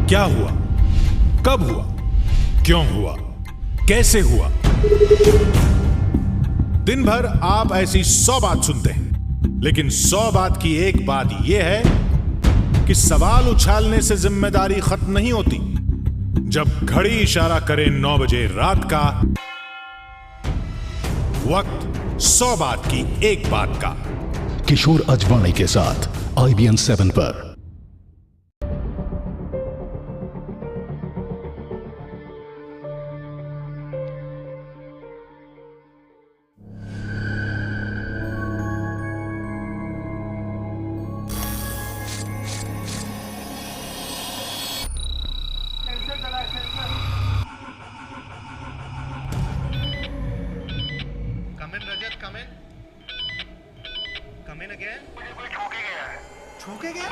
क्या हुआ, कब हुआ, क्यों हुआ, कैसे हुआ। दिन भर आप ऐसी 100 बात सुनते हैं, लेकिन 100 बात की एक बात यह है कि सवाल उछालने से जिम्मेदारी खत्म नहीं होती। जब घड़ी इशारा करे 9 बजे रात का, वक्त 100 बात की एक बात का। किशोर अजवाणी के साथ IBN 7 पर। ठोके गया?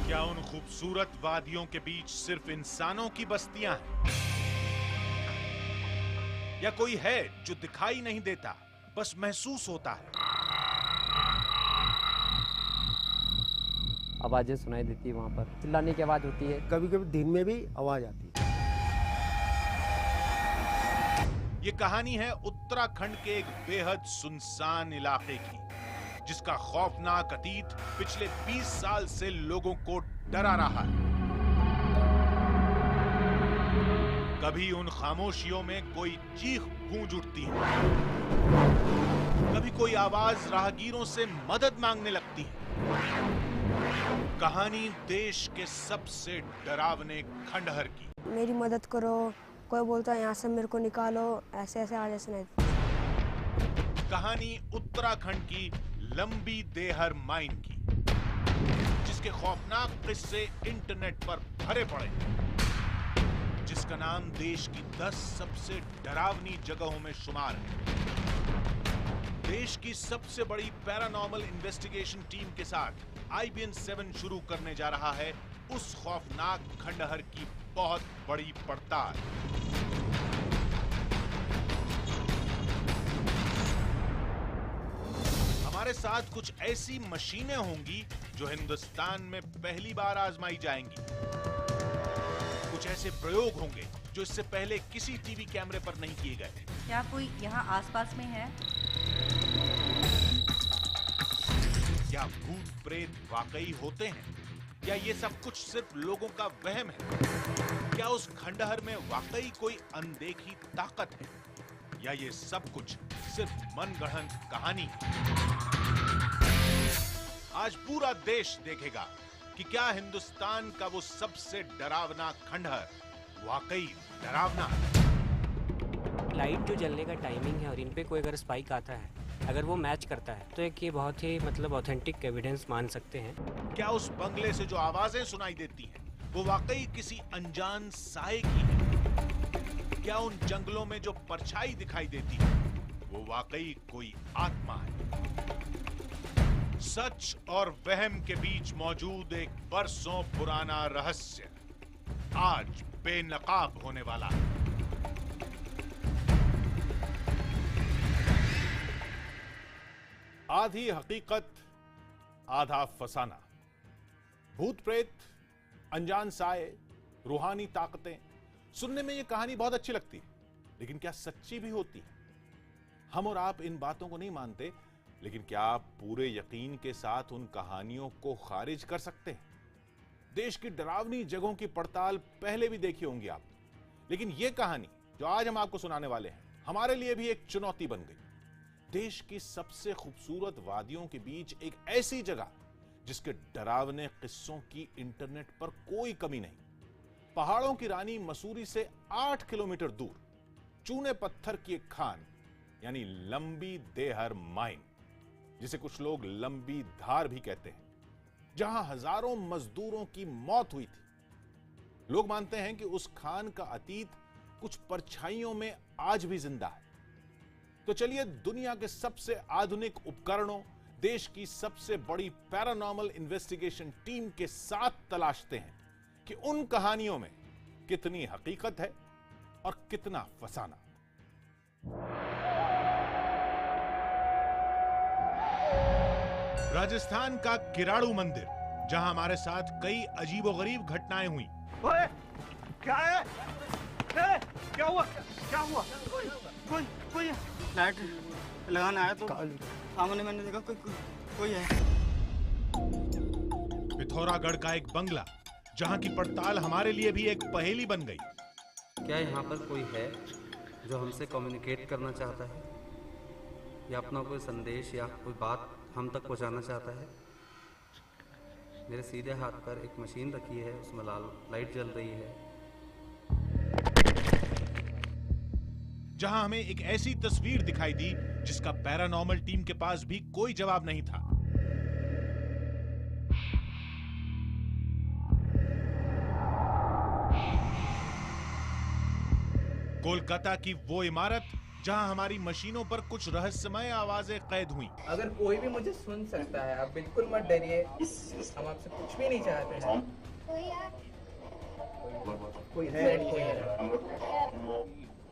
क्या उन खूबसूरत वादियों के बीच सिर्फ इंसानों की बस्तियां हैं? या कोई है जो दिखाई नहीं देता, बस महसूस होता है? आवाजें सुनाई देती है, वहां पर चिल्लाने की आवाज होती है, कभी कभी दिन में भी आवाज आती है। ये कहानी है उत्तराखंड के एक बेहद सुनसान इलाके की, जिसका खौफनाक अतीत पिछले 20 साल से लोगों को डरा रहा है। कभी उन खामोशियों में कोई चीख गूंज उठती है, कभी कोई आवाज राहगीरों से मदद मांगने लगती है। कहानी देश के सबसे डरावने खंडहर की। मेरी मदद करो, कोई बोलता है यहाँ से मेरे को निकालो, ऐसे ऐसे आवाजें सुनाई। कहानी उत्तराखंड की लंबी देहर माइन की, जिसके खौफनाक किस्से इंटरनेट पर भरे पड़े, जिसका नाम देश की 10 सबसे डरावनी जगहों में शुमार है। देश की सबसे बड़ी पैरानॉर्मल इन्वेस्टिगेशन टीम के साथ IBN 7 शुरू करने जा रहा है उस खौफनाक खंडहर की बहुत बड़ी पड़ताल। हमारे साथ कुछ ऐसी मशीनें होंगी जो हिंदुस्तान में पहली बार आजमाई जाएंगी। कुछ ऐसे प्रयोग होंगे जो इससे पहले किसी टीवी कैमरे पर नहीं किए गए। क्या कोई यहाँ आसपास में है? क्या भूत प्रेत वाकई होते हैं, या ये सब कुछ सिर्फ लोगों का वहम है? क्या उस खंडहर में वाकई कोई अनदेखी ताकत है, या ये सब कुछ सिर्फ मनगढ़ंत कहानी है? आज पूरा देश देखेगा कि क्या हिंदुस्तान का वो सबसे डरावना खंडहर वाकई डरावना है। लाइट जो जलने का टाइमिंग है और इन पे कोई अगर स्पाइक आता है, अगर वो मैच करता है, तो एक ये बहुत ही ऑथेंटिक एविडेंस मान सकते हैं। क्या उस बंगले से जो आवाजें सुनाई देती हैं वो वाकई किसी अनजान साए की है? क्या उन जंगलों में जो परछाई दिखाई देती है वो वाकई कोई आत्मा है? सच और वहम के बीच मौजूद एक बरसों पुराना रहस्य आज बेनकाब होने वाला है। आधी हकीकत आधा फसाना। भूत प्रेत, अनजान साए, रूहानी ताकतें, सुनने में यह कहानी बहुत अच्छी लगती है, लेकिन क्या सच्ची भी होती है? हम और आप इन बातों को नहीं मानते, लेकिन क्या आप पूरे यकीन के साथ उन कहानियों को खारिज कर सकते हैं? देश की डरावनी जगहों की पड़ताल पहले भी देखी होंगी आप, लेकिन यह कहानी जो आज हम आपको सुनाने वाले हैं, हमारे लिए भी एक चुनौती बन गई। देश की सबसे खूबसूरत वादियों के बीच एक ऐसी जगह जिसके डरावने किस्सों की इंटरनेट पर कोई कमी नहीं। पहाड़ों की रानी मसूरी से 8 किलोमीटर दूर चूने पत्थर की एक खान, यानी लंबी देहर माइन, जिसे कुछ लोग लंबी धार भी कहते हैं, जहां हजारों मजदूरों की मौत हुई थी। लोग मानते हैं कि उस खान का अतीत कुछ परछाइयों में आज भी जिंदा है। तो चलिए दुनिया के सबसे आधुनिक उपकरणों, देश की सबसे बड़ी पैरानॉर्मल इन्वेस्टिगेशन टीम के साथ तलाशते हैं कि उन कहानियों में कितनी हकीकत है और कितना फसाना। राजस्थान का किराड़ू मंदिर जहां हमारे साथ कई अजीबोगरीब घटनाएं हुई। ओए, क्या है? क्या हुआ? क्या हुआ? कोई लाइट लगाने आया तो सामने मैंने देखा कोई है। पिथौरागढ़ का एक बंगला, जहां की पड़ताल हमारे लिए भी एक पहेली बन गई। क्या यहाँ पर कोई है जो हमसे कम्युनिकेट करना चाहता है या अपना कोई संदेश या कोई बात हम तक पहुँचाना चाहता है? मेरे सीधे हाथ पर एक मशीन रखी है, उसमें लाल लाइट जल रही है। जहां हमें एक ऐसी तस्वीर दिखाई दी जिसका पैरानॉर्मल टीम के पास भी कोई जवाब नहीं था। कोलकाता की वो इमारत जहां हमारी मशीनों पर कुछ रहस्यमय आवाजें कैद हुई। अगर कोई भी मुझे सुन सकता है, आप बिल्कुल मत डरिए, हम आपसे कुछ भी नहीं चाहते हैं। कोई है।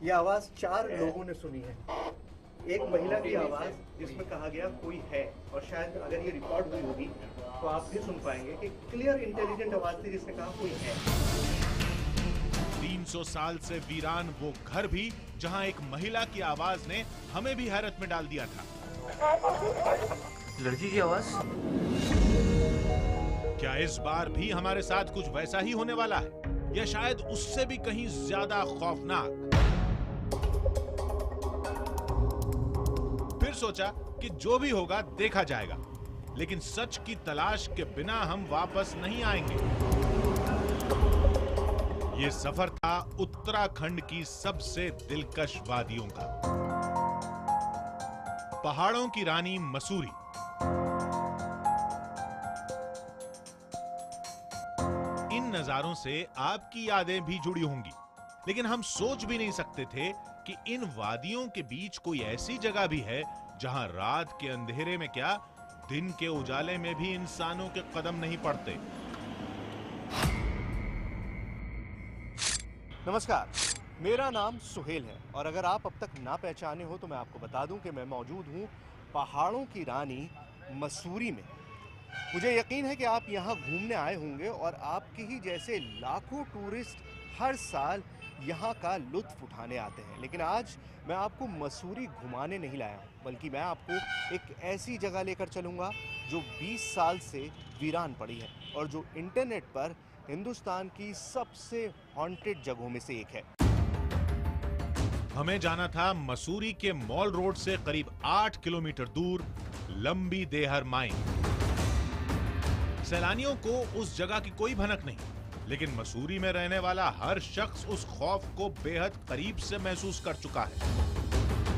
ये आवाज 4 लोगों ने सुनी है। एक महिला की आवाज जिसमें कहा गया कोई है, और शायद अगर ये रिकॉर्ड हुई होगी तो आप भी सुन पाएंगे कि क्लियर इंटेलिजेंट आवाज थी जिसने कहा कोई है। 300 साल से वीरान वो घर भी जहां एक महिला की आवाज ने हमें भी हैरत में डाल दिया था। लड़की की आवाज। क्या इस बार भी हमारे साथ कुछ वैसा ही होने वाला है, या शायद उससे भी कहीं ज्यादा खौफनाक? फिर सोचा कि जो भी होगा देखा जाएगा, लेकिन सच की तलाश के बिना हम वापस नहीं आएंगे। ये सफर था उत्तराखंड की सबसे दिलकश वादियों का। पहाड़ों की रानी मसूरी, इन नजारों से आपकी यादें भी जुड़ी होंगी, लेकिन हम सोच भी नहीं सकते थे कि इन वादियों के बीच कोई ऐसी जगह भी है जहां रात के अंधेरे में क्या, दिन के उजाले में भी इंसानों के कदम नहीं पड़ते। नमस्कार, मेरा नाम सुहेल है, और अगर आप अब तक ना पहचाने हो तो मैं आपको बता दूं कि मैं मौजूद हूं पहाड़ों की रानी मसूरी में। मुझे यकीन है कि आप यहाँ घूमने आए होंगे, और आपके ही जैसे लाखों टूरिस्ट हर साल यहाँ का लुत्फ उठाने आते हैं। लेकिन आज मैं आपको मसूरी घुमाने नहीं लाया हूँ, बल्कि मैं आपको एक ऐसी जगह लेकर चलूँगा जो 20 साल से वीरान पड़ी है, और जो इंटरनेट पर हिंदुस्तान की सबसे हॉन्टेड जगहों में से एक है। हमें जाना था मसूरी के मॉल रोड से करीब 8 किलोमीटर दूर लंबी देहर माइन। सैलानियों को उस जगह की कोई भनक नहीं, लेकिन मसूरी में रहने वाला हर शख्स उस खौफ को बेहद करीब से महसूस कर चुका है।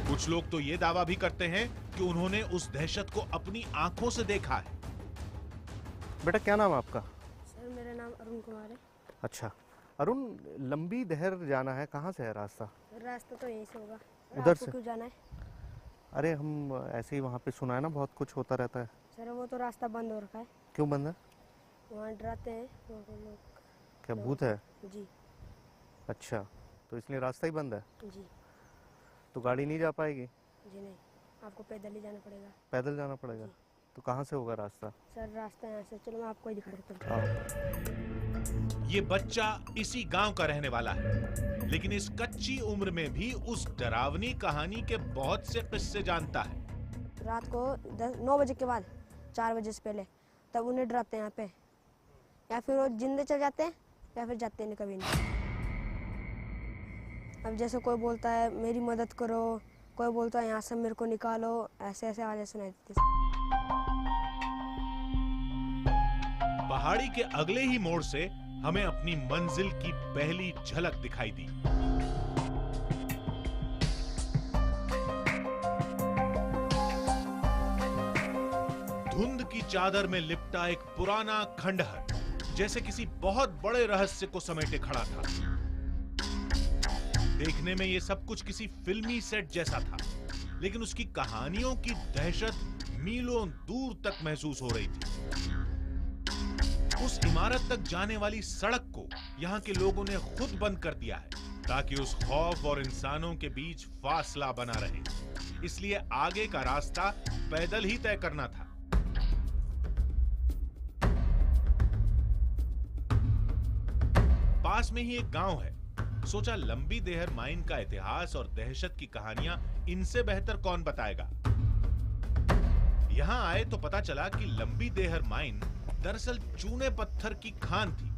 कुछ लोग तो ये दावा भी करते हैं कि उन्होंने उस दहशत को अपनी आंखों से देखा है। बेटा, क्या नाम है आपका? सर, मेरा नाम अरुण कुमार है। अच्छा अरुण, लंबी दहर जाना है, कहाँ से है रास्ता? रास्ता तो यहीं से होगा। उधर आपको से? क्यों जाना है? अरे हम ऐसे ही वहाँ पे सुना है ना, बहुत कुछ होता रहता है। सर, वो तो रास्ता बंद हो रखा है। क्यों बंद है? वहाँ डराते हैं वहाँ के लोग। क्या भूत है? जी अच्छा, तो इसलिए रास्ता ही बंद है। जी तो गाड़ी नहीं जा पाएगी? जी नहीं, आपको पैदल ही जाना पड़ेगा। पैदल जाना पड़ेगा? तो कहाँ से होगा रास्ता? सर, रास्ता यहाँ से, चलो मैं आपको ही दिखा देता हूँ। ये बच्चा इसी गांव का रहने वाला है, लेकिन इस कच्ची उम्र में भी उस डरावनी कहानी के बहुत से किस्से जानता है। रात को 9 बजे के बाद 4 बजे से पहले तब उन्हें डराते हैं यहाँ पे, या फिर वो जिंदे चल जाते हैं या फिर जाते नहीं कभी नहीं। अब जैसे कोई बोलता है मेरी मदद करो, कोई बोलता है यहाँ से मेरे को निकालो, ऐसे ऐसे आवाजें सुनाई देती। पहाड़ी के अगले ही मोड़ से हमें अपनी मंजिल की पहली झलक दिखाई दी। धुंध की चादर में लिपटा एक पुराना खंडहर जैसे किसी बहुत बड़े रहस्य को समेटे खड़ा था। देखने में ये सब कुछ किसी फिल्मी सेट जैसा था, लेकिन उसकी कहानियों की दहशत मीलों दूर तक महसूस हो रही थी। उस इमारत तक जाने वाली सड़क को यहाँ के लोगों ने खुद बंद कर दिया है, ताकि उस खौफ और इंसानों के बीच फासला बना रहे। इसलिए आगे का रास्ता पैदल ही तय करना था। पास में ही एक गांव है। सोचा लंबी देहर माइन का इतिहास और दहशत की कहानियां इनसे बेहतर कौन बताएगा। यहां आए तो पता चला कि लंबी देहर माइन दरअसल चूने पत्थर की खान थी,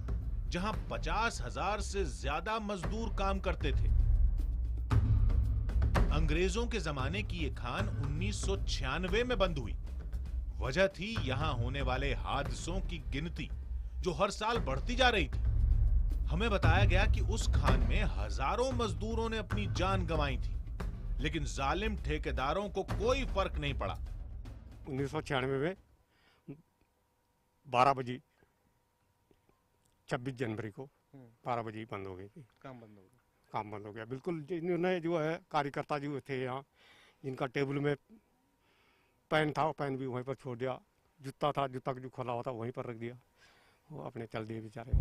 जहां 50,000 से ज्यादा मजदूर काम करते थे। अंग्रेजों के जमाने की यह खान 1996 में बंद हुई। वजह थी यहां होने वाले हादसों की गिनती, जो हर साल बढ़ती जा रही थी। हमें बताया गया कि उस खान में हजारों मजदूरों ने अपनी जान गंवाई थी, लेकिन जालिम ठेकेदारों को कोई फर्क नहीं पड़ा। 1996 में 12 बजे 26 जनवरी को 12 बजे ही बंद हो गई थी। काम बंद हो गया। काम बंद हो गया बिल्कुल। इन्होंने जो है कार्यकर्ता जो थे यहाँ, जिनका टेबल में पेन था, वो पेन भी वहीं पर छोड़ दिया। जूता था, जूता जो खोला हुआ था वहीं पर रख दिया, वो अपने चल दिए बेचारे।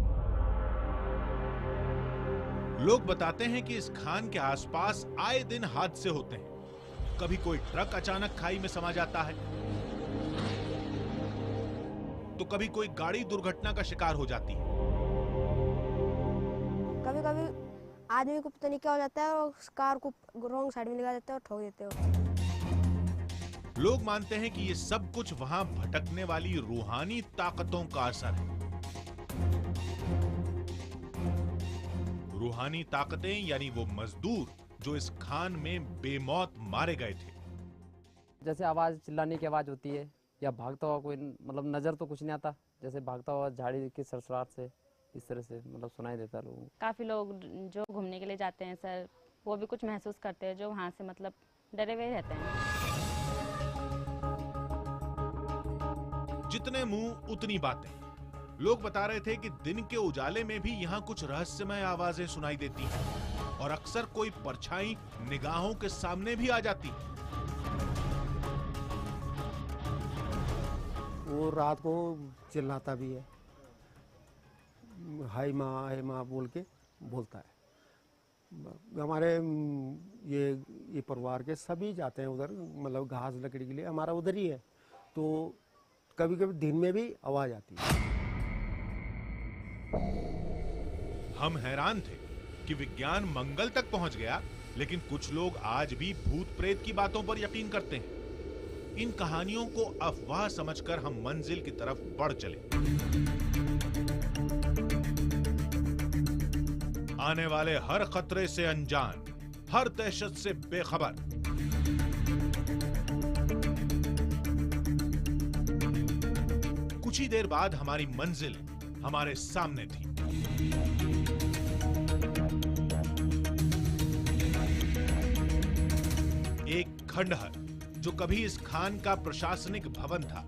लोग बताते हैं कि इस खान के आसपास आए दिन हादसे होते हैं। कभी कोई ट्रक अचानक खाई में समा जाता है, तो कभी कोई गाड़ी दुर्घटना का शिकार हो जाती है। कभी कभी आदमी को पता नहीं क्या हो जाता है और उस कार को रॉन्ग साइड में लगा देते हैं और ठोक देते हो। लोग मानते हैं कि ये सब कुछ वहां भटकने वाली रूहानी ताकतों का असर है। रूहानी ताकतें यानी वो मजदूर जो इस खान में बेमौत मारे गए थे। जैसे आवाज़, चिल्लाने की आवाज़ होती है या भागता हुआ कोई, मतलब नज़र तो कुछ नहीं आता, जैसे भागता हुआ झाड़ी की सरसराहट से इस तरह से मतलब सुनाई देता है लोगों को। काफ़ी लोग जो घूमने के लिए जाते हैं सर, वो भी कुछ महसूस करते हैं, जो वहाँ से मतलब डरे हुए रहते हैं। जितने मुंह उतनी बातें। लोग बता रहे थे कि दिन के उजाले में भी यहाँ कुछ रहस्यमय आवाजें सुनाई देती हैं और अक्सर कोई परछाई निगाहों के सामने भी आ जाती है। वो रात को चिल्लाता भी है, हाय माँ बोल के बोलता है। हमारे ये परिवार के सभी जाते हैं उधर, मतलब घास लकड़ी के लिए, हमारा उधर ही है। तो कभी कभी दिन में भी आवाज आती है। हम हैरान थे कि विज्ञान मंगल तक पहुंच गया, लेकिन कुछ लोग आज भी भूत प्रेत की बातों पर यकीन करते हैं। इन कहानियों को अफवाह समझकर हम मंजिल की तरफ बढ़ चले। आने वाले हर खतरे से अनजान, हर दहशत से बेखबर। कुछ ही देर बाद हमारी मंजिल हमारे सामने थी। एक खंडहर जो कभी इस खान का प्रशासनिक भवन था,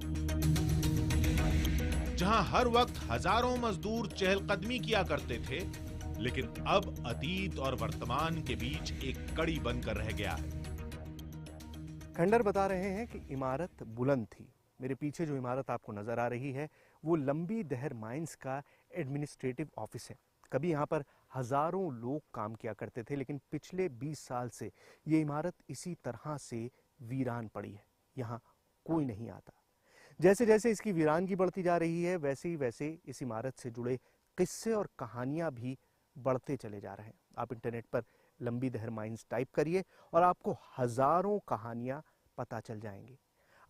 जहां हर वक्त हजारों मजदूर चहलकदमी किया करते थे, लेकिन अब अतीत और वर्तमान के बीच एक कड़ी बनकर रह गया है। खंडहर बता रहे हैं कि इमारत बुलंद थी। मेरे पीछे जो इमारत आपको नजर आ रही है, वो लंबी देहर माइंस का एडमिनिस्ट्रेटिव ऑफिस है। कभी यहाँ पर हजारों लोग काम किया करते थे, लेकिन पिछले 20 साल से ये इमारत इसी तरह से वीरान पड़ी है। यहाँ कोई नहीं आता। जैसे जैसे इसकी वीरानगी बढ़ती जा रही है, वैसे ही वैसे इस इमारत से जुड़े किस्से और कहानियां भी बढ़ते चले जा रहे हैं। आप इंटरनेट पर लंबी देहर माइंस टाइप करिए और आपको हजारों कहानियां पता चल जाएंगी।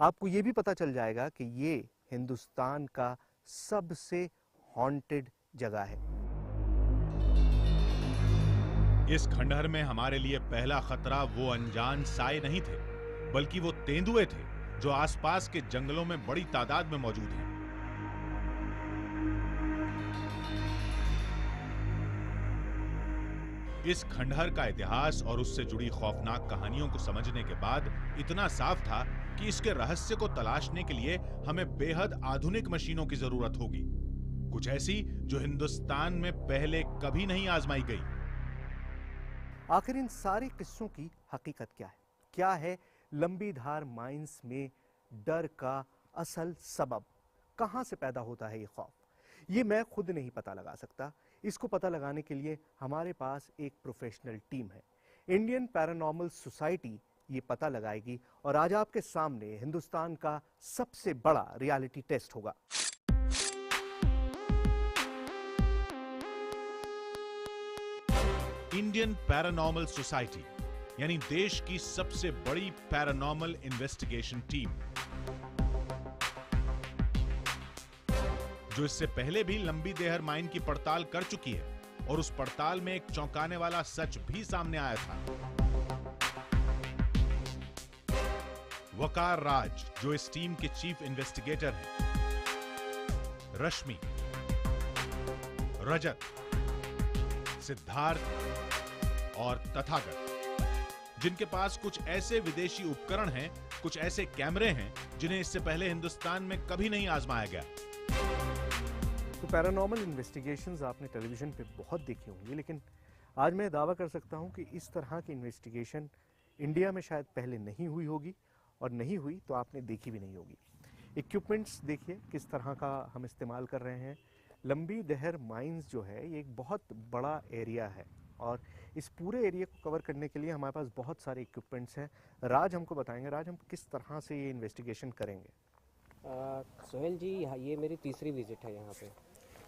आपको ये भी पता चल जाएगा कि ये हिंदुस्तान का सबसे हॉन्टेड जगह है। इस खंडहर में हमारे लिए पहला खतरा वो अनजान साए नहीं थे, बल्कि वो तेंदुए थे जो आसपास के जंगलों में बड़ी तादाद में मौजूद हैं। इस खंडहर का इतिहास और उससे जुड़ी खौफनाक कहानियों को समझने के बाद इतना साफ था कि इसके रहस्य को तलाशने के लिए हमें बेहद आधुनिक मशीनों की जरूरत होगी, कुछ ऐसी जो हिंदुस्तान में पहले कभी नहीं आजमाई गई। आखिर इन सारे किस्सों की हकीकत क्या है? क्या है लंबी धार माइंस में डर का असल सबब? कहां से पैदा होता है ये खौफ? ये मैं खुद नहीं पता लगा सकता। इसको पता लगाने के लिए हमारे पास एक प्रोफेशनल टीम है। इंडियन पैरानॉर्मल सोसाइटी ये पता लगाएगी और आज आपके सामने हिंदुस्तान का सबसे बड़ा रियलिटी टेस्ट होगा। इंडियन पैरानॉर्मल सोसाइटी यानी देश की सबसे बड़ी पैरानॉर्मल इन्वेस्टिगेशन टीम, जो इससे पहले भी लंबी देहर माइन की पड़ताल कर चुकी है और उस पड़ताल में एक चौंकाने वाला सच भी सामने आया था। वकार राज जो इस टीम के चीफ इन्वेस्टिगेटर हैं, रश्मि, रजत, सिद्धार्थ और तथागत, जिनके पास कुछ ऐसे विदेशी उपकरण हैं, कुछ ऐसे कैमरे हैं जिन्हें इससे पहले हिंदुस्तान में कभी नहीं आजमाया गया। तो पैरानॉर्मल इन्वेस्टिगेशंस आपने टेलीविजन पे बहुत देखी होंगी, लेकिन आज मैं दावा कर सकता हूं कि इस तरह की इन्वेस्टिगेशन इंडिया में शायद पहले नहीं हुई होगी, और नहीं हुई तो आपने देखी भी नहीं होगी। इक्विपमेंट्स देखिए किस तरह का हम इस्तेमाल कर रहे हैं। लंबी देहर माइंस जो है ये एक बहुत बड़ा एरिया है, और इस पूरे एरिया को कवर करने के लिए हमारे पास बहुत सारे इक्विपमेंट्स हैं। राज हमको बताएंगे, राज हम किस तरह से ये इन्वेस्टिगेशन करेंगे। सोहेल जी, ये मेरी तीसरी विजिट है यहाँ पे।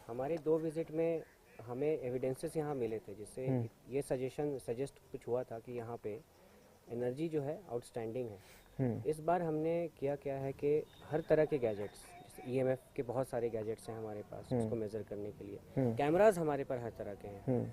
हमारे 2 विजिट में हमें एविडेंसेस यहाँ मिले थे, जिससे ये सजेस्ट कुछ हुआ था कि यहाँ पे एनर्जी जो है आउटस्टैंडिंग है। इस बार हमने किया क्या है कि हर तरह के गैजेट्स, जैसे EMF के बहुत सारे गैजेट्स हैं हमारे पास उसको मेज़र करने के लिए। कैमराज हमारे पर हर तरह के हैं,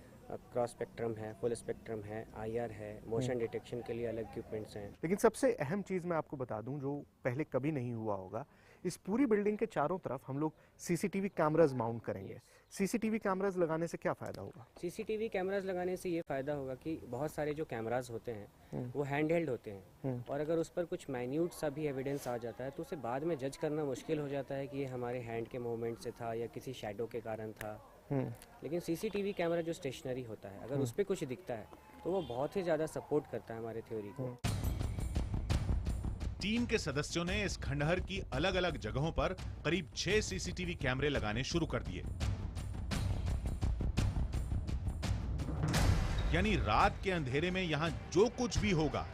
क्रॉस स्पेक्ट्रम है, फुल स्पेक्ट्रम है, IR है, मोशन डिटेक्शन के लिए अलग इक्विपमेंट्स हैं। लेकिन सबसे अहम चीज़ मैं आपको बता दूं जो पहले कभी नहीं हुआ होगा, इस पूरी बिल्डिंग के चारों तरफ हम लोग CCTV कैमराज माउंट करेंगे। CCTV कैमराज लगाने से क्या फ़ायदा होगा? CCTV कैमराज लगाने से ये फ़ायदा होगा कि बहुत सारे जो कैमराज होते हैं वो हैंड हेल्ड होते हैं, और अगर उस पर कुछ माइन्यूट सा भी एविडेंस आ जाता है तो उसे बाद में जज करना मुश्किल हो जाता है कि ये हमारे हैंड के मूवमेंट से था या किसी शैडो के कारण था। लेकिन CCTV कैमरा जो स्टेशनरी होता है, अगर उस पर कुछ दिखता है तो वो बहुत ही ज़्यादा सपोर्ट करता है हमारे थ्योरी को। टीम के सदस्यों ने इस खंडहर की अलग अलग जगहों पर करीब 6 CCTV कैमरे लगाने शुरू कर दिए। यानी रात के अंधेरे में यहां जो कुछ भी होगा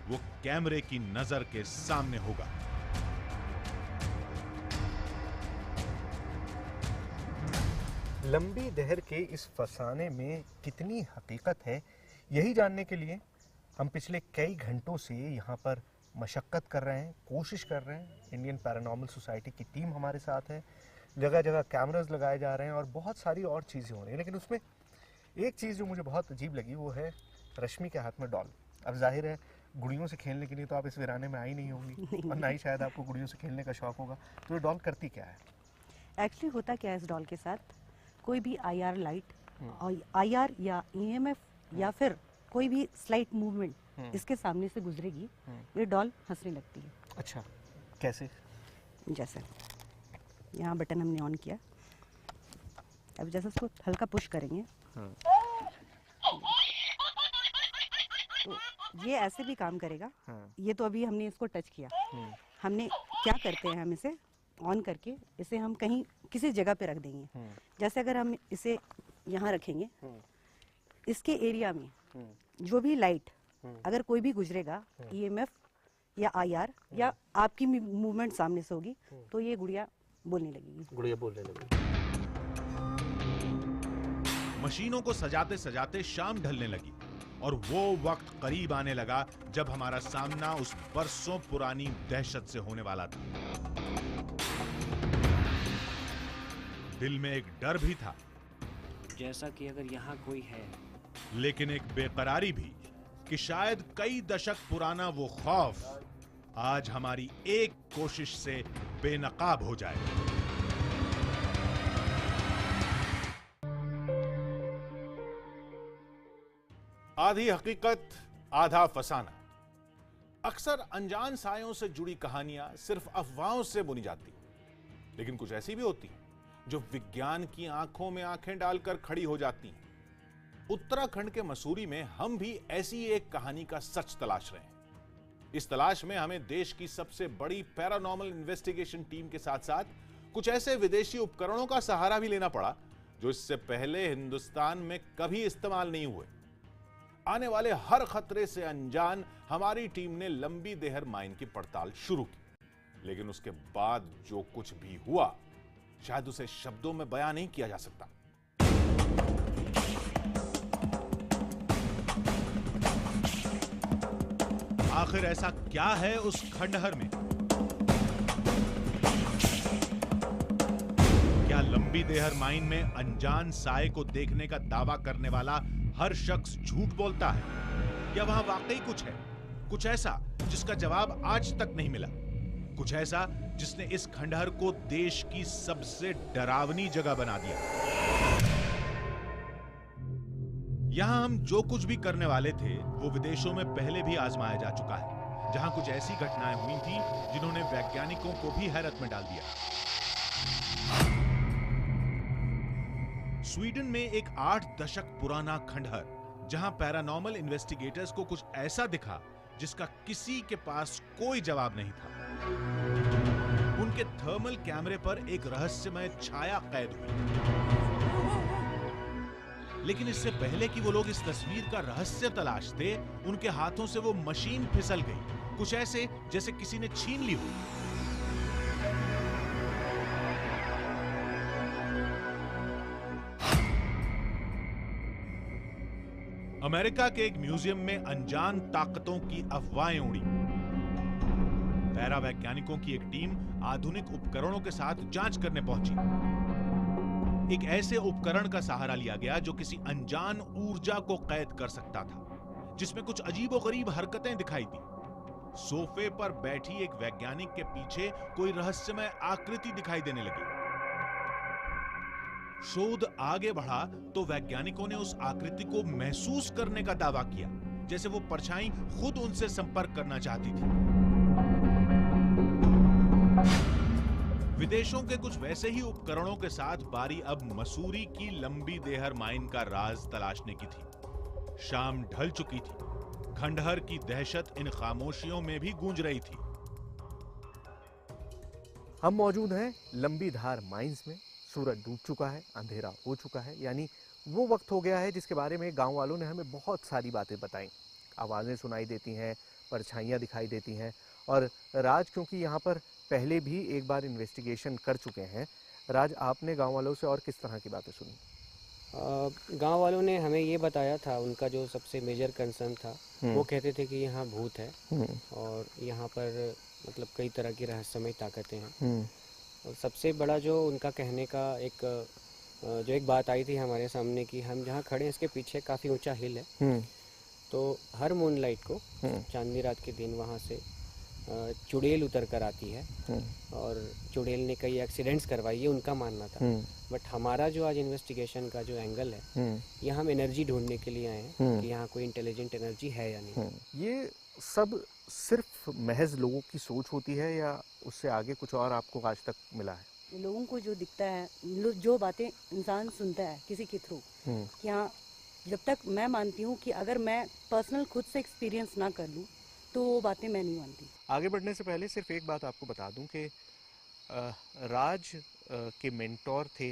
वो कैमरे की नजर के सामने होगा। लंबी देहर के इस फसाने में कितनी हकीकत है, यही जानने के लिए हम पिछले कई घंटों से यहाँ पर मशक्क़त कर रहे हैं, कोशिश कर रहे हैं। इंडियन पैरानॉर्मल सोसाइटी की टीम हमारे साथ है, जगह जगह कैमरास लगाए जा रहे हैं और बहुत सारी और चीज़ें हो रही हैं। लेकिन उसमें एक चीज़ जो मुझे बहुत अजीब लगी वो है रश्मि के हाथ में डॉल। अब जाहिर है गुड़ियों से खेलने के लिए तो आप इस वीराने में आई नहीं होंगी और ना ही शायद आपको गुड़ियों से खेलने का शौक़ होगा, तो ये डॉल करती क्या है? एक्चुअली होता क्या है इस डॉल के साथ, कोई भी IR लाइट और IR या EMF या फिर कोई भी स्लाइट मूवमेंट इसके सामने से गुजरेगी, ये डॉल हंसने लगती है। अच्छा, कैसे? जैसे यहाँ बटन हमने ऑन किया, अब जैसे उसको हल्का पुश करेंगे तो ये ऐसे भी काम करेगा। ये तो अभी हमने इसको टच किया, हमने क्या करते हैं, हम इसे ऑन करके इसे हम कहीं किसी जगह पे रख देंगे। जैसे अगर हम इसे यहाँ रखेंगे, इसके एरिया में जो भी लाइट अगर कोई भी गुजरेगा, EMF या IR या आपकी मूवमेंट सामने से होगी तो ये गुड़िया बोलने लगेगी। गुड़िया बोलने लगेगी। मशीनों को सजाते सजाते शाम ढलने लगी और वो वक्त करीब आने लगा जब हमारा सामना उस बरसों पुरानी दहशत से होने वाला था। दिल में एक डर भी था, जैसा कि अगर यहाँ कोई है, लेकिन एक बेकरारी भी कि शायद कई दशक पुराना वो खौफ आज हमारी एक कोशिश से बेनकाब हो जाए। आधी हकीकत आधा फसाना। अक्सर अनजान सायों से जुड़ी कहानियां सिर्फ अफवाहों से बुनी जाती, लेकिन कुछ ऐसी भी होती जो विज्ञान की आंखों में आंखें डालकर खड़ी हो जाती हैं। उत्तराखंड के मसूरी में हम भी ऐसी एक कहानी का सच तलाश रहे हैं। इस तलाश में हमें देश की सबसे बड़ी पैरानॉर्मल इन्वेस्टिगेशन टीम के साथ साथ कुछ ऐसे विदेशी उपकरणों का सहारा भी लेना पड़ा जो इससे पहले हिंदुस्तान में कभी इस्तेमाल नहीं हुए। आने वाले हर खतरे से अनजान हमारी टीम ने लंबी देहर माइन की पड़ताल शुरू की, लेकिन उसके बाद जो कुछ भी हुआ शायद उसे शब्दों में बयां नहीं किया जा सकता। आखिर ऐसा क्या है उस खंडहर में? क्या लंबी देहर माइन में अनजान साए को देखने का दावा करने वाला हर शख्स झूठ बोलता है, या वहां वाकई कुछ है, कुछ ऐसा जिसका जवाब आज तक नहीं मिला, कुछ ऐसा जिसने इस खंडहर को देश की सबसे डरावनी जगह बना दिया? यहां हम जो कुछ भी करने वाले थे वो विदेशों में पहले भी आजमाया जा चुका है, जहां कुछ ऐसी घटनाएं हुई थी जिन्होंने वैज्ञानिकों को भी हैरत में डाल दिया। स्वीडन में एक 8 दशक पुराना खंडहर, जहां पैरानॉर्मल इन्वेस्टिगेटर्स को कुछ ऐसा दिखा जिसका किसी के पास कोई जवाब नहीं था। उनके थर्मल कैमरे पर एक रहस्यमय छाया कैद हुई, लेकिन इससे पहले कि वो लोग इस तस्वीर का रहस्य तलाशते, उनके हाथों से वो मशीन फिसल गई, कुछ ऐसे जैसे किसी ने छीन ली हो। अमेरिका के एक म्यूजियम में अनजान ताकतों की अफवाहें उड़ी। पैरा वैज्ञानिकों की एक टीम आधुनिक उपकरणों के साथ जांच करने पहुंची। एक ऐसे उपकरण का सहारा लिया गया जो किसी अनजान ऊर्जा को कैद कर सकता था, जिसमें कुछ अजीबोगरीब हरकतें दिखाई दी। सोफे पर बैठी एक वैज्ञानिक के पीछे कोई रहस्यमय आकृति दिखाई देने लगी। शोध आगे बढ़ा तो वैज्ञानिकों ने उस आकृति को महसूस करने का दावा किया, जैसे वो परछाई खुद उनसे संपर्क करना चाहती थी। विदेशों के कुछ वैसे ही उपकरणों के साथ बारी अब मसूरी की लंबी देहर माइन का राज तलाशने की थी। शाम ढल चुकी थी, खंडहर की दहशत इन खामोशियों में भी गूंज रही थी। हम मौजूद हैं लंबी धार माइंस में। सूरज डूब चुका है, अंधेरा हो चुका है, यानी वो वक्त हो गया है जिसके बारे में गांव वालों ने हमें बहुत सारी बातें बताई। आवाज़ें सुनाई देती हैं, परछाइयाँ दिखाई देती हैं, और राज क्योंकि यहाँ पर पहले भी एक बार इन्वेस्टिगेशन कर चुके हैं, राज आपने गांव वालों से और किस तरह की बातें सुनी? गांव वालों ने हमें ये बताया था, उनका जो सबसे मेजर कंसर्न था वो कहते थे कि यहाँ भूत है और यहाँ पर मतलब कई तरह की रहस्यमय ताकतें हैं। और सबसे बड़ा जो उनका कहने का एक बात आई थी हमारे सामने कि हम जहाँ खड़े हैं इसके पीछे काफ़ी ऊंचा हिल है, तो हर मूनलाइट को चांदनी रात के दिन वहाँ से चुड़ैल उतर कर आती है और चुड़ैल ने कई एक्सीडेंट्स करवाई, ये उनका मानना था। बट हमारा जो आज इन्वेस्टिगेशन का जो एंगल है, ये हम एनर्जी ढूंढने के लिए आए हैं कि यहाँ कोई इंटेलिजेंट एनर्जी है या नहीं। ये सब सिर्फ महज लोगों की सोच होती है या उससे आगे कुछ और आपको आज तक मिला है? लोगों को जो दिखता है, जो बातें इंसान सुनता है किसी के थ्रू, यहाँ जब तक मैं मानती हूँ कि अगर मैं पर्सनल खुद से एक्सपीरियंस ना कर लूँ तो वो बातें मैं नहीं मानती। आगे बढ़ने से पहले सिर्फ एक बात आपको बता दूं कि राज के मेंटोर थे,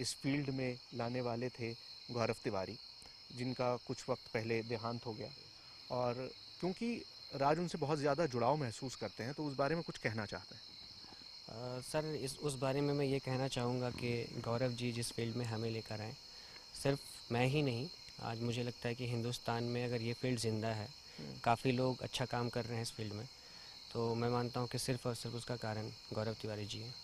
इस फील्ड में लाने वाले थे गौरव तिवारी, जिनका कुछ वक्त पहले देहांत हो गया। और क्योंकि राज उनसे बहुत ज़्यादा जुड़ाव महसूस करते हैं तो उस बारे में कुछ कहना चाहते हैं। सर उस बारे में मैं ये कहना चाहूँगा कि गौरव जी जिस फील्ड में हमें लेकर आए, सिर्फ मैं ही नहीं, आज मुझे लगता है कि हिंदुस्तान में अगर ये फील्ड ज़िंदा है, काफ़ी लोग अच्छा काम कर रहे हैं इस फील्ड में, तो मैं मानता हूँ कि सिर्फ और सिर्फ उसका कारण गौरव तिवारी जी हैं।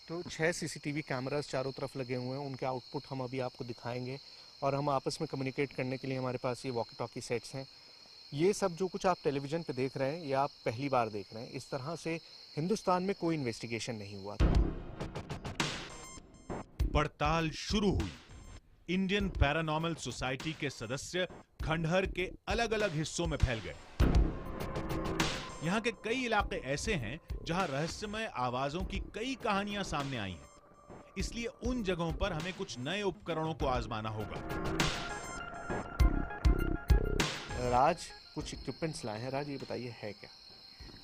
तो 6 CCTV कैमरास चारों तरफ लगे हुए हैं, उनके आउटपुट हम अभी आपको दिखाएंगे और हम आपस में कम्युनिकेट करने के लिए हमारे पास ये वॉकी टॉकी सेट्स हैं। ये सब जो कुछ आप टेलीविज़न पे देख रहे हैं या आप पहली बार देख रहे हैं, इस तरह से हिंदुस्तान में कोई इन्वेस्टिगेशन नहीं हुआ था। पड़ताल शुरू हुई। इंडियन पैरानॉर्मल सोसाइटी के सदस्य खंडहर के अलग अलग हिस्सों में फैल गए। यहाँ के कई इलाके ऐसे हैं जहां रहस्यमय आवाजों की कई कहानियां सामने आई हैं, इसलिए उन जगहों पर हमें कुछ नए उपकरणों को आजमाना होगा। राज कुछ इक्विपमेंट्स लाए हैं, राज ये बताइए है क्या?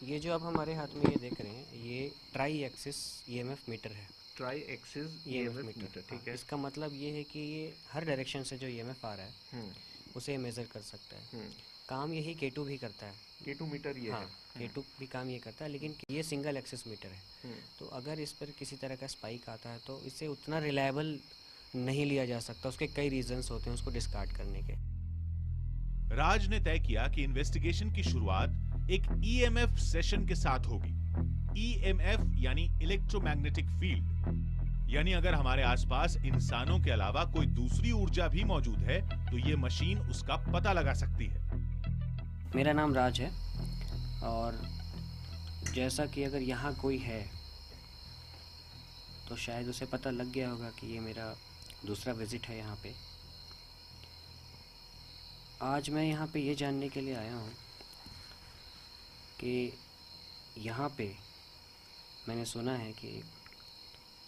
ये जो आप हमारे हाथ में ये देख रहे हैं, ये ट्राई एक्सिस EMF मीटर है। ट्राई एक्सिस EMF मीटर, ठीक है। इसका मतलब ये है कि ये हर डायरेक्शन से जो EMF आ रहा है उसे मेजर कर सकता है। काम यही K2 भी करता है। K2 मीटर ये है। K2 भी काम ये करता है, लेकिन ये सिंगल एक्सिस मीटर है। तो अगर इस पर किसी तरह का स्पाइक आता है तो इसे उतना रिलायबल नहीं लिया जा सकता, उसके कई रीजंस होते हैं उसको डिस्कार्ड करने के। राज ने तय किया कि इन्वेस्टिगेशन की शुरुआत एक ईएमएफ सेशन के साथ होगी। ईएमएफ यानी इलेक्ट्रोमैग्नेटिक फील्ड, यानी अगर हमारे आसपास इंसानों के अलावा कोई दूसरी ऊर्जा भी मौजूद है तो ये मशीन उसका पता लगा सकती है। मेरा नाम राज है और जैसा कि अगर यहाँ कोई है तो शायद उसे पता लग गया होगा कि ये मेरा दूसरा विज़िट है यहाँ पे। आज मैं यहाँ पे ये जानने के लिए आया हूँ कि यहाँ पे मैंने सुना है कि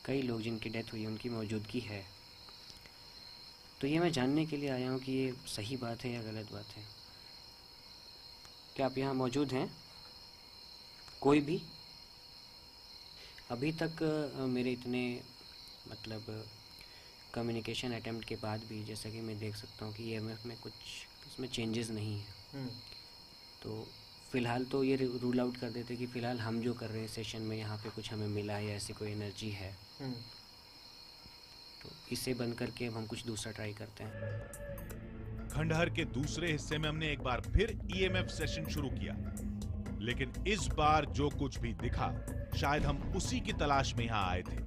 कई लोग जिनकी डेथ हुई उनकी मौजूदगी है। तो ये मैं जानने के लिए आया हूँ कि ये सही बात है या गलत बात है। क्या आप यहाँ मौजूद हैं? कोई भी? अभी तक मेरे इतने मतलब कम्युनिकेशन अटेम्प्ट के बाद भी जैसा कि मैं देख सकता हूँ कि ईएमएफ में कुछ इसमें चेंजेस नहीं है। तो फ़िलहाल तो ये रूल आउट कर देते कि फ़िलहाल हम जो कर रहे हैं सेशन में यहाँ पे कुछ हमें मिला है या ऐसी कोई एनर्जी है। तो इसे बंद करके अब हम कुछ दूसरा ट्राई करते हैं। खंडहर के दूसरे हिस्से में हमने एक बार फिर ईएमएफ सेशन शुरू किया, लेकिन इस बार जो कुछ भी दिखा शायद हम उसी की तलाश में यहाँ आए थे।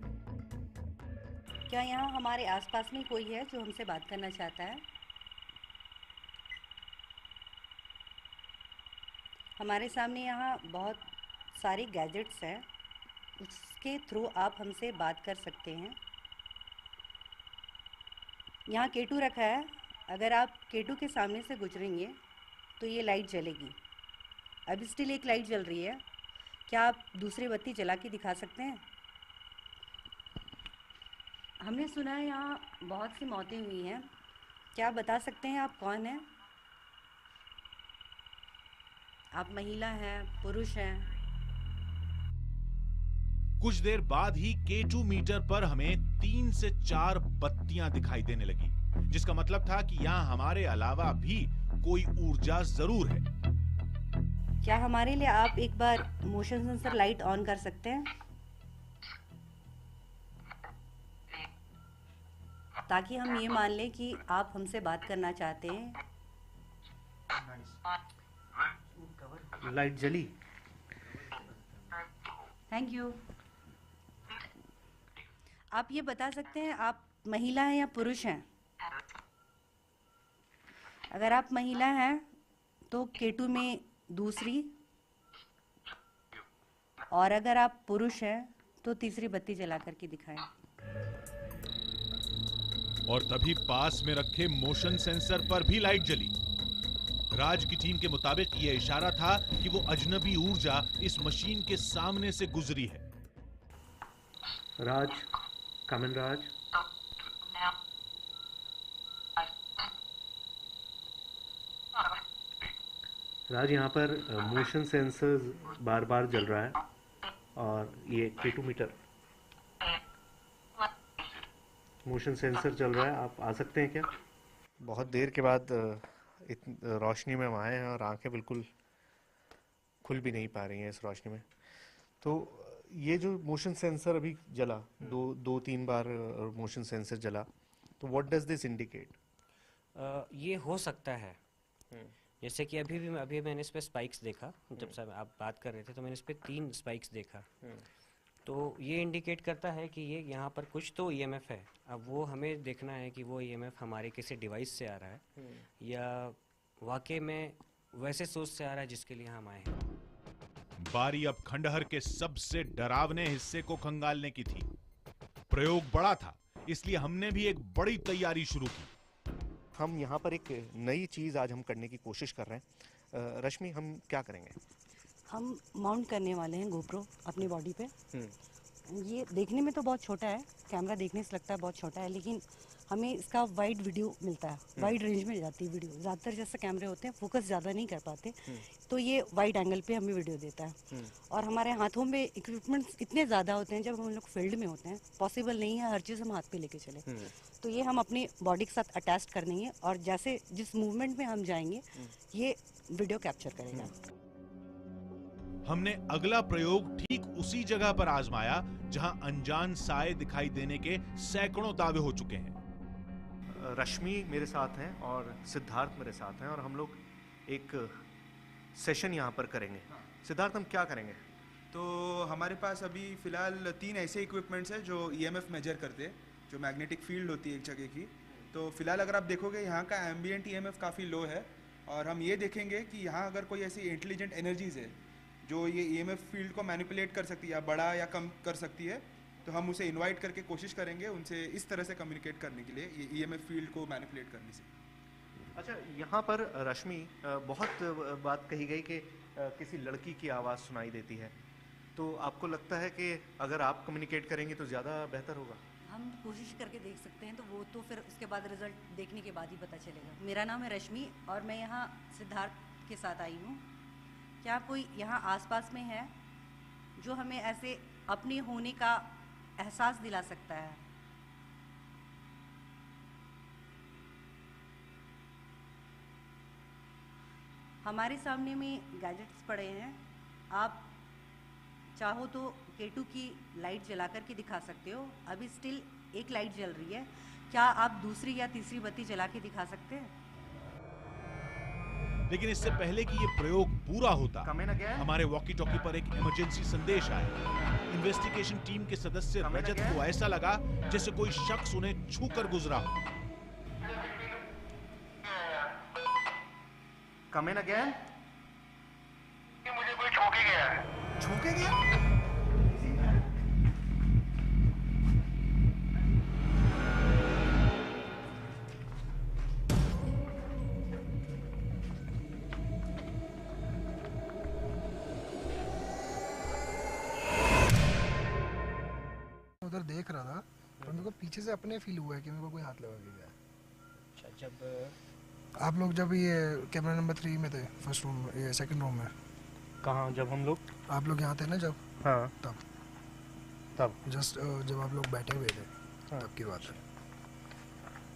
क्या यहाँ हमारे आसपास में कोई है जो हमसे बात करना चाहता है? हमारे सामने यहाँ बहुत सारे गैजेट्स हैं, उसके थ्रू आप हमसे बात कर सकते हैं। यहाँ केटू रखा है, अगर आप केटू के सामने से गुजरेंगे तो ये लाइट जलेगी। अब स्टिल एक लाइट जल रही है, क्या आप दूसरी बत्ती जला के दिखा सकते हैं? हमने सुना है यहाँ बहुत सी मौतें हुई हैं, क्या आप बता सकते हैं आप कौन हैं? आप महिला हैं, पुरुष हैं? कुछ देर बाद ही K2 मीटर पर हमें 3 से 4 बत्तियां दिखाई देने लगी, जिसका मतलब था कि यहाँ हमारे अलावा भी कोई ऊर्जा जरूर है। क्या हमारे लिए आप एक बार मोशन सेंसर लाइट ऑन कर सकते हैं, ताकि हम ये मान लें कि आप हमसे बात करना चाहते हैं? लाइट जली। Thank you. आप ये बता सकते हैं आप महिला हैं या पुरुष हैं? अगर आप महिला हैं तो K2 में दूसरी, और अगर आप पुरुष हैं तो तीसरी बत्ती जला करके दिखाएं। और तभी पास में रखे मोशन सेंसर पर भी लाइट जली। राज की टीम के मुताबिक यह इशारा था कि वो अजनबी ऊर्जा इस मशीन के सामने से गुजरी है। राज, कमन राज। राज, यहाँ पर मोशन सेंसर्स बार बार जल रहा है और ये K2 मीटर मोशन सेंसर चल रहा है। आप आ सकते हैं क्या? बहुत देर के बाद रोशनी में हम आए हैं और आंखें बिल्कुल खुल भी नहीं पा रही हैं इस रोशनी में। तो ये जो मोशन सेंसर अभी जला, दो तीन बार मोशन सेंसर जला, तो व्हाट डज दिस इंडिकेट? ये हो सकता है जैसे कि अभी मैंने इस पे स्पाइक्स देखा, जब सब आप बात कर रहे थे तो मैंने इस पे 3 स्पाइक्स देखा। तो ये इंडिकेट करता है कि ये यहाँ पर कुछ तो ईएमएफ है। अब वो हमें देखना है कि वो ईएमएफ हमारे किसी डिवाइस से आ रहा है या वाकई में वैसे सोर्स से आ रहा है जिसके लिए हम आए हैं। बारी अब खंडहर के सबसे डरावने हिस्से को खंगालने की थी। प्रयोग बड़ा था, इसलिए हमने भी एक बड़ी तैयारी शुरू की। हम यहाँ पर एक नई चीज़ आज हम करने की कोशिश कर रहे हैं। रश्मि, हम क्या करेंगे? हम माउंट करने वाले हैं गोप्रो अपनी बॉडी पे। ये देखने में तो बहुत छोटा है, कैमरा देखने से लगता है बहुत छोटा है, लेकिन हमें इसका वाइड वीडियो मिलता है, वाइड रेंज में जाती है वीडियो। ज़्यादातर जैसे कैमरे होते हैं फोकस ज़्यादा नहीं कर पाते, तो ये वाइड एंगल पे हमें वीडियो देता है। और हमारे हाथों में इक्विपमेंट्स इतने ज़्यादा होते हैं, जब हम लोग फील्ड में होते हैं पॉसिबल नहीं है हर चीज़ हम हाथ पे लेके चले, तो ये हम अपनी बॉडी के साथ अटैच कर देंगे और जैसे जिस मूवमेंट में हम जाएंगे ये वीडियो कैप्चर करेगा। हमने अगला प्रयोग ठीक उसी जगह पर आजमाया जहां अनजान साए दिखाई देने के सैकड़ों दावे हो चुके हैं। रश्मि मेरे साथ हैं और सिद्धार्थ मेरे साथ हैं और हम लोग एक सेशन यहाँ पर करेंगे। सिद्धार्थ, हम क्या करेंगे? तो हमारे पास अभी फ़िलहाल 3 ऐसे इक्विपमेंट्स हैं जो ईएमएफ मेजर करते हैं, जो मैग्नेटिक फील्ड होती है एक जगह की। तो फिलहाल अगर आप देखोगे यहाँ का एम्बिएंट ईएमएफ काफ़ी लो है, और हम ये देखेंगे कि यहाँ अगर कोई ऐसी इंटेलिजेंट एनर्जीज़ है जो ये ईएमएफ फील्ड को मैनिपुलेट कर सकती है या बड़ा या कम कर सकती है, तो हम उसे इनवाइट करके कोशिश करेंगे उनसे इस तरह से कम्युनिकेट करने के लिए, ये ईएमएफ फील्ड को मैनिपुलेट करने से। अच्छा, यहाँ पर रश्मि, बहुत बात कही गई कि किसी लड़की की आवाज़ सुनाई देती है, तो आपको लगता है कि अगर आप कम्युनिकेट करेंगे तो ज़्यादा बेहतर होगा? हम कोशिश करके देख सकते हैं, तो वो तो फिर उसके बाद रिजल्ट देखने के बाद ही पता चलेगा। मेरा नाम है रश्मि और मैं यहाँ सिद्धार्थ के साथ आई हूँ। क्या कोई यहाँ आसपास में है जो हमें ऐसे अपने होने का एहसास दिला सकता है? हमारे सामने में गैजेट्स पड़े हैं, आप चाहो तो K2 की लाइट जला करके दिखा सकते हो। अभी स्टिल एक लाइट जल रही है, क्या आप दूसरी या तीसरी बत्ती जला के दिखा सकते हैं? लेकिन इससे पहले कि ये प्रयोग पूरा होता, हमारे वॉकी टॉकी पर एक इमरजेंसी संदेश आया। इन्वेस्टिगेशन टीम के सदस्य रजत को ऐसा लगा जैसे कोई शख्स उन्हें छूकर गुजरा हो। कम इन अगेन। मुझे कोई छू के गया है। छू के गया? उधर देख रहा था और मेरे को पीछे से अपने फील हुआ है कि मेरे को कोई हाथ लगा के गया। अच्छा, जब आप लोग जब ये कैमरा नंबर 3 में थे, फर्स्ट रूम, ये सेकंड रूम में। कहाँ? जब हम लोग, आप लोग यहाँ थे ना जब? हाँ, तब जस्ट जब आप लोग बैठे हुए थे, हाँ, तब की बात है।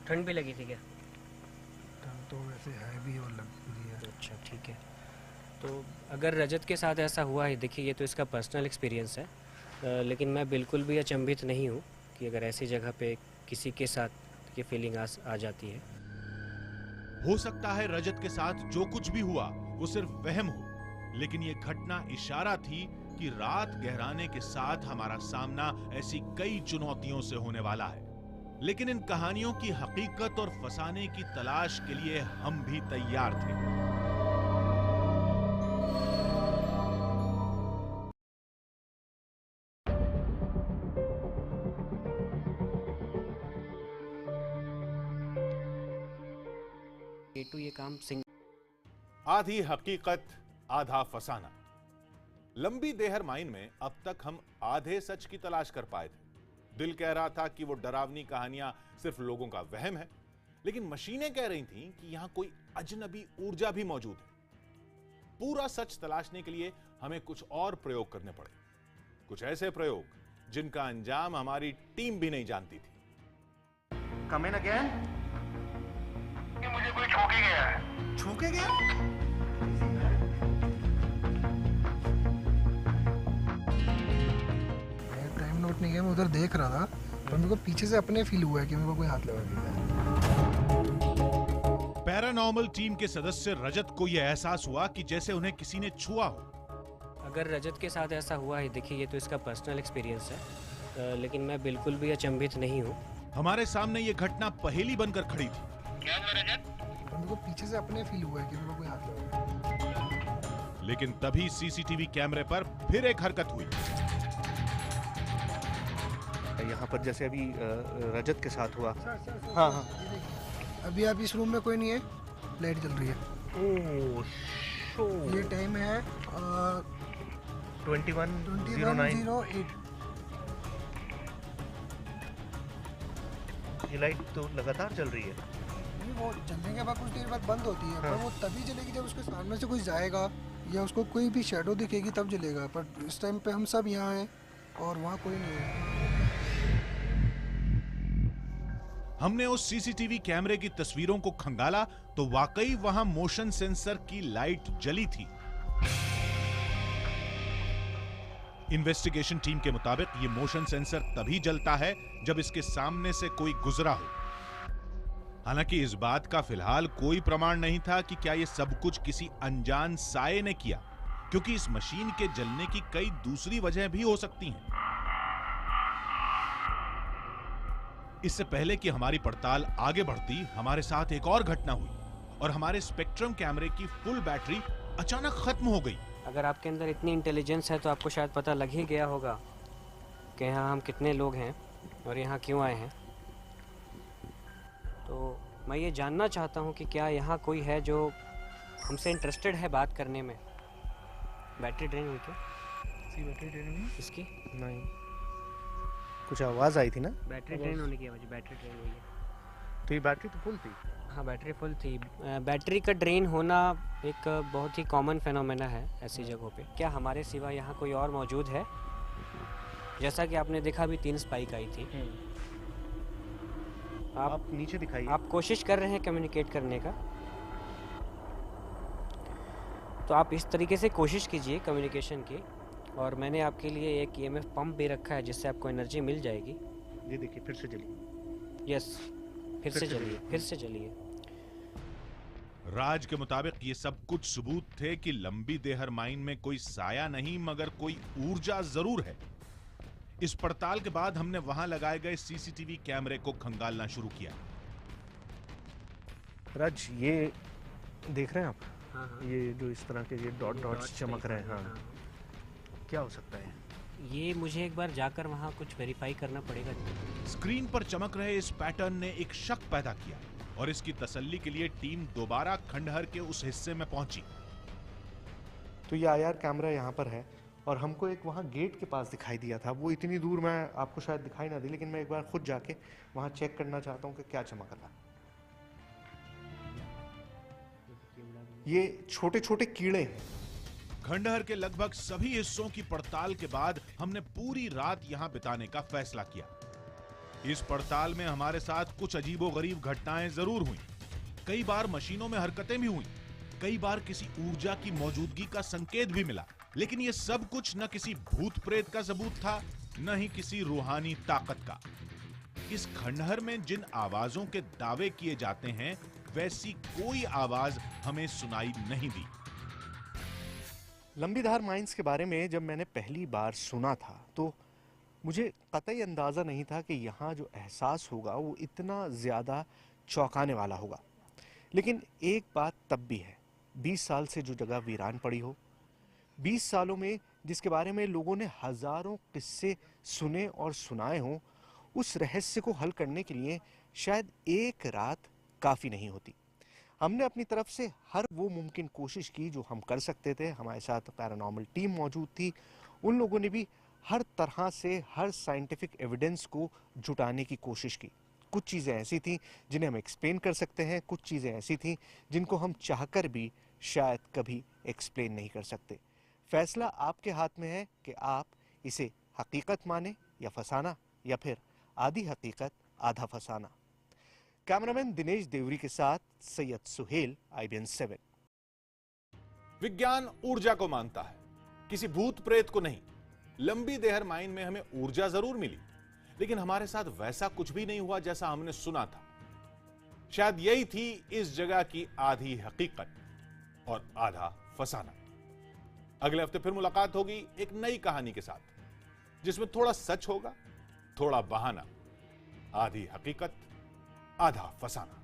ठंड भी लगी थी क्या? ठंड तो वैसे है भी और लग रही है। अच्छा, ठीक है। तो अगर रजत के साथ ऐसा हुआ है, देखिए ये तो इसका पर्सनल एक्सपीरियंस है, लेकिन मैं बिल्कुल भी अचंभित नहीं हूँ कि अगर ऐसी जगह पे किसी के साथ ये फीलिंग आ जाती है। हो सकता है रजत के साथ जो कुछ भी हुआ वो सिर्फ वहम हो, लेकिन ये घटना इशारा थी कि रात गहराने के साथ हमारा सामना ऐसी कई चुनौतियों से होने वाला है। लेकिन इन कहानियों की हकीकत और फसाने की तलाश के लिए हम भी तैयार थे। K2 ये काम आधी हकीकत आधा फसाना। लंबी देहर माइन में अब तक हम आधे सच की तलाश कर पाए थे। दिल कह रहा था कि वो डरावनी कहानियां सिर्फ लोगों का वहम है, लेकिन मशीनें कह रही थीं कि यहां कोई अजनबी ऊर्जा भी मौजूद है। पूरा सच तलाशने के लिए हमें कुछ और प्रयोग करने पड़े, कुछ ऐसे प्रयोग जिनका अंजाम हमारी टीम भी नहीं जानती थी। कम इन अगेन। मुझे कोई छू के गया है। छू के गया? मैं टाइम नोट नहीं किया, मैं उधर देख रहा था और मेरे को पीछे से अपने फील हुआ है कि मेरे को कोई हाथ लगा के गया। पैरानॉर्मल टीम के सदस्य रजत को यह एहसास हुआ कि जैसे उन्हें किसी ने छुआ हो। अगर रजत के साथ ऐसा हुआ है, देखिए ये तो इसका पर्सनल एक्सपीरियंस है, लेकिन मैं बिल्कुल भी अचंभित नहीं हूँ। हमारे सामने ये घटना पहेली बनकर खड़ी थी। क्या हुआ रजत? मेरे को पीछे से अपने फील हुआ है कि मेरे को कोई हाथ लगा। लेकिन तभी सीसीटीवी कैमरे पर फिर एक हरकत हुई। यहाँ पर जैसे अभी रजत के साथ हुआ। सर, हाँ हाँ, अभी आप इस रूम में कोई नहीं है, लाइट जल रही है। ओह, ये टाइम है 21:09। ये लाइट तो लगातार चल रही है। नहीं, वो जलने के बाद कुछ देर बाद बंद होती है, हाँ। पर वो तभी जलेगी जब उसके सामने से कोई जाएगा या उसको कोई भी शैडो दिखेगी तब जलेगा। पर इस टाइम पे हम सब यहाँ हैं और वहाँ कोई नहीं है। हमने उस सीसीटीवी कैमरे की तस्वीरों को खंगाला तो वाकई वहां मोशन सेंसर की लाइट जली थी। इन्वेस्टिगेशन टीम के मुताबिक ये मोशन सेंसर तभी जलता है जब इसके सामने से कोई गुजरा हो। हालांकि इस बात का फिलहाल कोई प्रमाण नहीं था कि क्या यह सब कुछ किसी अनजान साये ने किया, क्योंकि इस मशीन के जलने की कई दूसरी वजह भी हो सकती हैं। इससे पहले कि हमारी पड़ताल आगे बढ़ती, हमारे साथ एक और घटना हुई और हमारे स्पेक्ट्रम कैमरे की फुल बैटरी अचानक खत्म हो गई। अगर आपके अंदर इतनी इंटेलिजेंस है तो आपको शायद पता लग ही गया होगा कि यहाँ हम कितने लोग हैं और यहाँ क्यों आए हैं। तो मैं ये जानना चाहता हूँ कि क्या यहाँ कोई है जो हमसे इंटरेस्टेड है बात करने में। बैटरी ड्रेन हुई क्या? बैटरी ड्रेन हुई इसकी? नहीं, कुछ आवाज़ आई थी ना। बैटरी ड्रेन होने की आवाज़। बैटरी ड्रेन हुई है। तो ये बैटरी तो फुल थी। हाँ, बैटरी फुल थी। बैटरी का ड्रेन होना एक बहुत ही कॉमन फेनोमेना है ऐसी जगहों पे। क्या हमारे सिवा यहाँ कोई और मौजूद है? जैसा कि आपने देखा भी 3 स्पाइक आई थी। आप नीचे दिखाइए। आप कोशिश कर रहे हैं कम्युनिकेट करने का, तो आप इस तरीके से कोशिश कीजिए कम्युनिकेशन की। और मैंने आपके लिए एक EMF पंप भी रखा है जिससे आपको एनर्जी मिल जाएगी। ये देखिए, फिर से चलिए। यस, फिर से चलिए, फिर से चलिए। राज के मुताबिक ये सब कुछ सबूत थे कि लंबी देहर माइन में कोई साया नहीं मगर कोई ऊर्जा जरूर है। इस पड़ताल के बाद हमने वहां लगाए गए CCTV कैमरे को खंगालना शुरू किया। राज, ये देख रहे हैं आप? हाँ, हाँ। ये जो इस तरह के ये डॉट्स चमक रहे हैं, हाँ, क्या हो सकता है? ये मुझे एक बार जाकर वहाँ कुछ वेरीफाई करना पड़ेगा। स्क्रीन पर चमक रहे इस पैटर्न ने एक शक पैदा किया और इसकी तसल्ली के लिए टीम दोबारा खंडहर के उस हिस्से में पहुंची। तो ये IR कैमरा यहाँ पर है और हमको एक वहाँ गेट के पास दिखाई दिया था। वो इतनी दूर मैं आपको शायद दिखाई ना दी, लेकिन मैं एक बार खुद जाके वहाँ चेक करना चाहता हूँ कि क्या चमक रहा है। ये छोटे छोटे कीड़े हैं। खंडहर के लगभग सभी हिस्सों की पड़ताल के बाद हमने पूरी रात यहां बिताने का फैसला किया। इस पड़ताल में हमारे साथ कुछ अजीबोगरीब घटनाएं जरूर हुई। कई बार मशीनों में हरकतें भी हुई, कई बार किसी ऊर्जा की मौजूदगी का संकेत भी मिला, लेकिन यह सब कुछ न किसी भूत प्रेत का सबूत था, न ही किसी रूहानी ताकत का। इस खंडहर में जिन आवाजों के दावे किए जाते हैं, वैसी कोई आवाज हमें सुनाई नहीं दी। लंबी धार माइंस के बारे में जब मैंने पहली बार सुना था तो मुझे कतई अंदाज़ा नहीं था कि यहाँ जो एहसास होगा वो इतना ज़्यादा चौंकाने वाला होगा। लेकिन एक बात तब भी है, 20 साल से जो जगह वीरान पड़ी हो, 20 सालों में जिसके बारे में लोगों ने हज़ारों किस्से सुने और सुनाए हों, उस रहस्य को हल करने के लिए शायद एक रात काफ़ी नहीं होती। हमने अपनी तरफ से हर वो मुमकिन कोशिश की जो हम कर सकते थे। हमारे साथ पैरानॉर्मल टीम मौजूद थी। उन लोगों ने भी हर तरह से हर साइंटिफिक एविडेंस को जुटाने की कोशिश की। कुछ चीज़ें ऐसी थीं जिन्हें हम एक्सप्लेन कर सकते हैं, कुछ चीज़ें ऐसी थीं जिनको हम चाहकर भी शायद कभी एक्सप्लेन नहीं कर सकते। फैसला आपके हाथ में है कि आप इसे हकीकत माने या फसाना, या फिर आधी हकीकत आधा फसाना। कैमरामैन दिनेश देवरी के साथ सैयद सुहेल, IBN 7। विज्ञान ऊर्जा को मानता है, किसी भूत प्रेत को नहीं। लंबी देहर माइन में हमें ऊर्जा जरूर मिली, लेकिन हमारे साथ वैसा कुछ भी नहीं हुआ जैसा हमने सुना था। शायद यही थी इस जगह की आधी हकीकत और आधा फसाना। अगले हफ्ते फिर मुलाकात होगी एक नई कहानी के साथ, जिसमें थोड़ा सच होगा, थोड़ा बहाना। आधी हकीकत आधा फसाना।